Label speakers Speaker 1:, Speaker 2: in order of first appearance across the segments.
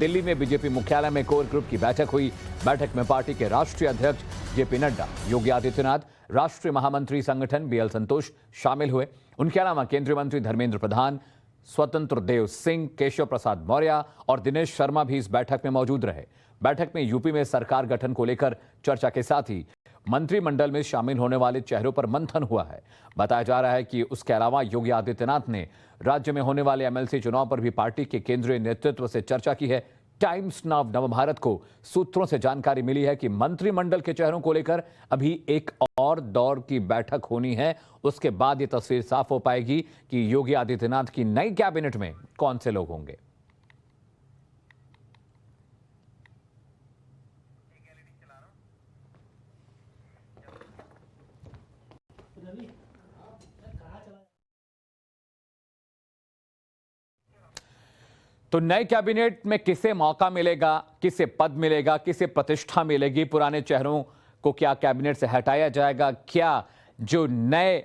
Speaker 1: दिल्ली में बीजेपी मुख्यालय में कोर ग्रुप की बैठक हुई। बैठक में पार्टी के राष्ट्रीय अध्यक्ष जेपी नड्डा, योगी आदित्यनाथ, राष्ट्रीय महामंत्री संगठन बीएल संतोष शामिल हुए। उनके अलावा केंद्रीय मंत्री धर्मेंद्र प्रधान, स्वतंत्र देव सिंह, केशव प्रसाद मौर्य और दिनेश शर्मा भी इस बैठक में मौजूद रहे। बैठक में यूपी में सरकार गठन को लेकर चर्चा के साथ ही मंत्रिमंडल में शामिल होने वाले चेहरों पर मंथन हुआ है। बताया जा रहा है कि उसके अलावा योगी आदित्यनाथ ने राज्य में होने वाले एमएलसी चुनाव पर भी पार्टी के केंद्रीय नेतृत्व से चर्चा की है। टाइम्स नाउ नवभारत को सूत्रों से जानकारी मिली है कि मंत्रिमंडल के चेहरों को लेकर अभी एक और दौर की बैठक होनी है। उसके बाद ये तस्वीर साफ हो पाएगी कि योगी आदित्यनाथ की नई कैबिनेट में कौन से लोग होंगे। तो नए कैबिनेट में किसे मौका मिलेगा, किसे पद मिलेगा, किसे प्रतिष्ठा मिलेगी, पुराने चेहरों को क्या कैबिनेट से हटाया जाएगा, क्या जो नए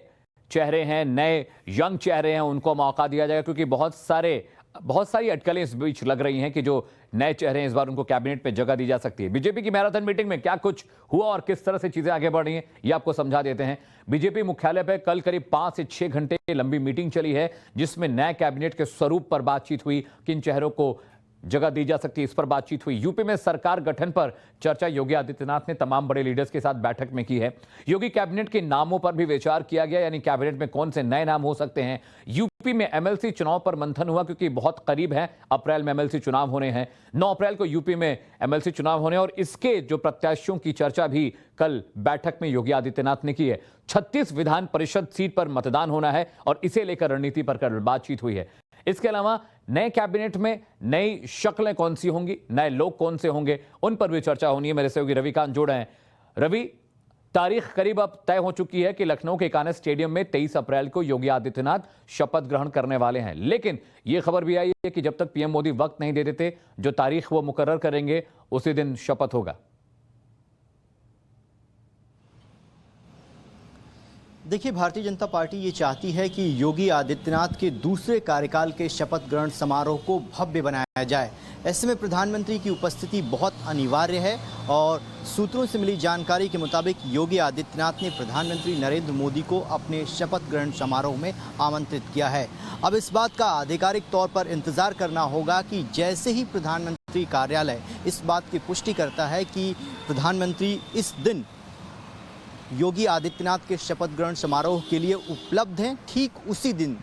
Speaker 1: चेहरे हैं, नए यंग चेहरे हैं, उनको मौका दिया जाएगा? क्योंकि बहुत सारी अटकलें इस बीच लग रही हैं कि जो नए चेहरे हैं इस बार उनको कैबिनेट में जगह दी जा सकती है। बीजेपी की मैराथन मीटिंग में क्या कुछ हुआ और किस तरह से चीजें आगे बढ़ रही हैं, ये आपको समझा देते हैं। बीजेपी मुख्यालय पर कल करीब 5 से 6 घंटे लंबी मीटिंग चली है, जिसमें नए कैबिनेट के स्वरूप पर बातचीत हुई, किन चेहरों को जगह दी जा सकती है, इस पर बातचीत हुई। यूपी में सरकार गठन पर चर्चा योगी आदित्यनाथ ने तमाम बड़े लीडर्स के साथ बैठक में की है। योगी कैबिनेट के नामों पर भी विचार किया गया, यानी कैबिनेट में कौन से नए नाम हो सकते हैं। यूपी में एमएलसी चुनाव पर मंथन हुआ, क्योंकि बहुत करीब है, अप्रैल में एमएलसी चुनाव होने हैं। 9 अप्रैल को यूपी में एमएलसी चुनाव होने और इसके जो प्रत्याशियों की चर्चा भी कल बैठक में योगी आदित्यनाथ ने की है। 36 विधान परिषद सीट पर मतदान होना है और इसे लेकर रणनीति पर कल बातचीत हुई है। इसके अलावा नए कैबिनेट में नई शक्लें कौन सी होंगी, नए लोग कौन से होंगे, उन पर भी चर्चा होनी है। मेरे सहयोगी रविकांत जुड़े हैं। रवि, तारीख करीब अब तय हो चुकी है कि लखनऊ के कान्हा स्टेडियम में 23 अप्रैल को योगी आदित्यनाथ शपथ ग्रहण करने वाले हैं। लेकिन यह खबर भी आई है कि जब तक पीएम मोदी वक्त नहीं दे देते, जो तारीख वो मुकर्रर करेंगे उसी दिन शपथ होगा।
Speaker 2: देखिए, भारतीय जनता पार्टी ये चाहती है कि योगी आदित्यनाथ के दूसरे कार्यकाल के शपथ ग्रहण समारोह को भव्य बनाया जाए। ऐसे में प्रधानमंत्री की उपस्थिति बहुत अनिवार्य है और सूत्रों से मिली जानकारी के मुताबिक योगी आदित्यनाथ ने प्रधानमंत्री नरेंद्र मोदी को अपने शपथ ग्रहण समारोह में आमंत्रित किया है। अब इस बात का आधिकारिक तौर पर इंतजार करना होगा कि जैसे ही प्रधानमंत्री कार्यालय इस बात की पुष्टि करता है कि प्रधानमंत्री इस दिन योगी आदित्यनाथ के शपथ ग्रहण समारोह के लिए उपलब्ध हैं, ठीक उसी दिन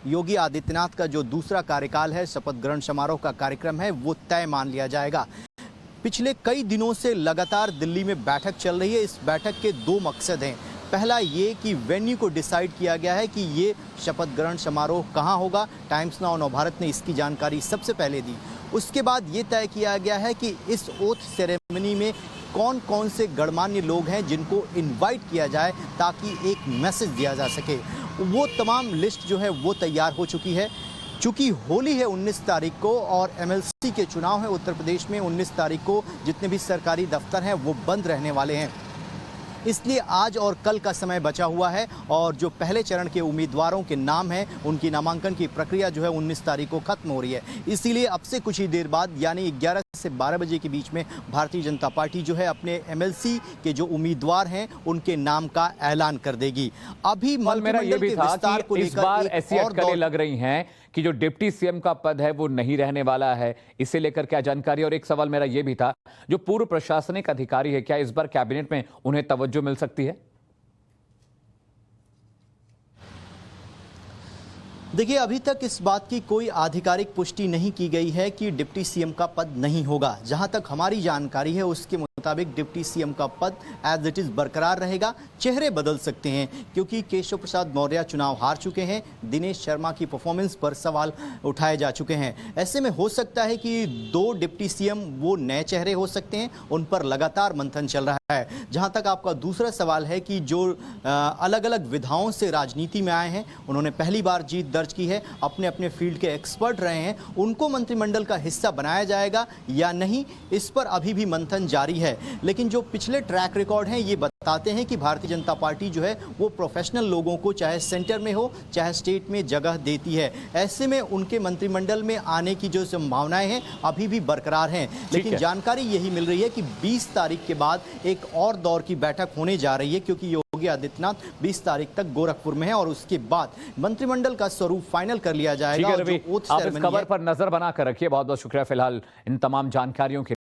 Speaker 2: योगी आदित्यनाथ का जो दूसरा कार्यकाल है, शपथ ग्रहण समारोह का कार्यक्रम है, वो तय मान लिया जाएगा। पिछले कई दिनों से लगातार दिल्ली में बैठक चल रही है। इस बैठक के 2 मकसद हैं। पहला ये कि वेन्यू को डिसाइड किया गया है कि ये शपथ ग्रहण समारोह कहाँ होगा। टाइम्स नाउ नवभारत ने इसकी जानकारी सबसे पहले दी। उसके बाद ये तय किया गया है कि इस ओथ सेरेमनी में कौन कौन से गणमान्य लोग हैं जिनको इनवाइट किया जाए, ताकि एक मैसेज दिया जा सके। वो तमाम लिस्ट जो है वो तैयार हो चुकी है। चूँकि होली है 19 तारीख को और एमएलसी के चुनाव है उत्तर प्रदेश में 19 तारीख को, जितने भी सरकारी दफ्तर हैं वो बंद रहने वाले हैं। इसलिए आज और कल का समय बचा हुआ है और जो पहले चरण के उम्मीदवारों के नाम हैं, उनकी नामांकन की प्रक्रिया जो है 19 तारीख को खत्म हो रही है। इसीलिए अब से कुछ ही देर बाद यानी 11 से 12 बजे के बीच में भारतीय जनता पार्टी जो है अपने एमएलसी के जो उम्मीदवार हैं उनके नाम का ऐलान कर देगी। अभी
Speaker 1: मेरा ये भी था कि इस बार ऐसी अटकलें लग रही हैं कि जो डिप्टी सीएम का पद है वो नहीं रहने वाला है, इसे लेकर क्या जानकारी? और एक सवाल मेरा ये भी था, जो पूर्व प्रशासनिक अधिकारी है, क्या इस बार कैबिनेट में उन्हें तवज्जो मिल सकती है?
Speaker 2: देखिए, अभी तक इस बात की कोई आधिकारिक पुष्टि नहीं की गई है कि डिप्टी सीएम का पद नहीं होगा। जहां तक हमारी जानकारी है उसके मुताबिक डिप्टी सीएम का पद एज इट इज बरकरार रहेगा। चेहरे बदल सकते हैं क्योंकि केशव प्रसाद मौर्य चुनाव हार चुके हैं, दिनेश शर्मा की परफॉर्मेंस पर सवाल उठाए जा चुके हैं। ऐसे में हो सकता है कि 2 डिप्टी सीएम वो नए चेहरे हो सकते हैं, उन पर लगातार मंथन चल रहा है। जहां तक आपका दूसरा सवाल है कि जो अलग अलग विधाओं से राजनीति में आए हैं, उन्होंने पहली बार जीत दर्ज की है, अपने अपने फील्ड के एक्सपर्ट रहे हैं, उनको मंत्रिमंडल का हिस्सा बनाया जाएगा या नहीं, इस पर अभी भी मंथन जारी है। लेकिन जो पिछले ट्रैक रिकॉर्ड हैं ये बताते हैं कि भारतीय जनता पार्टी जो है वो प्रोफेशनल लोगों को चाहे सेंटर में हो चाहे स्टेट में जगह देती है। ऐसे में उनके मंत्रिमंडल में आने की जो संभावनाएं हैं अभी भी बरकरार हैं। लेकिन जानकारी यही मिल रही है कि 20 तारीख के बाद एक और दौर की बैठक होने जा रही है, क्योंकि योगी आदित्यनाथ 20 तारीख तक गोरखपुर में है और उसके बाद मंत्रिमंडल का स्वरूप फाइनल कर लिया जाएगा।
Speaker 1: आप इस खबर पर नजर बना कर रखिए। बहुत बहुत शुक्रिया फिलहाल इन तमाम जानकारियों के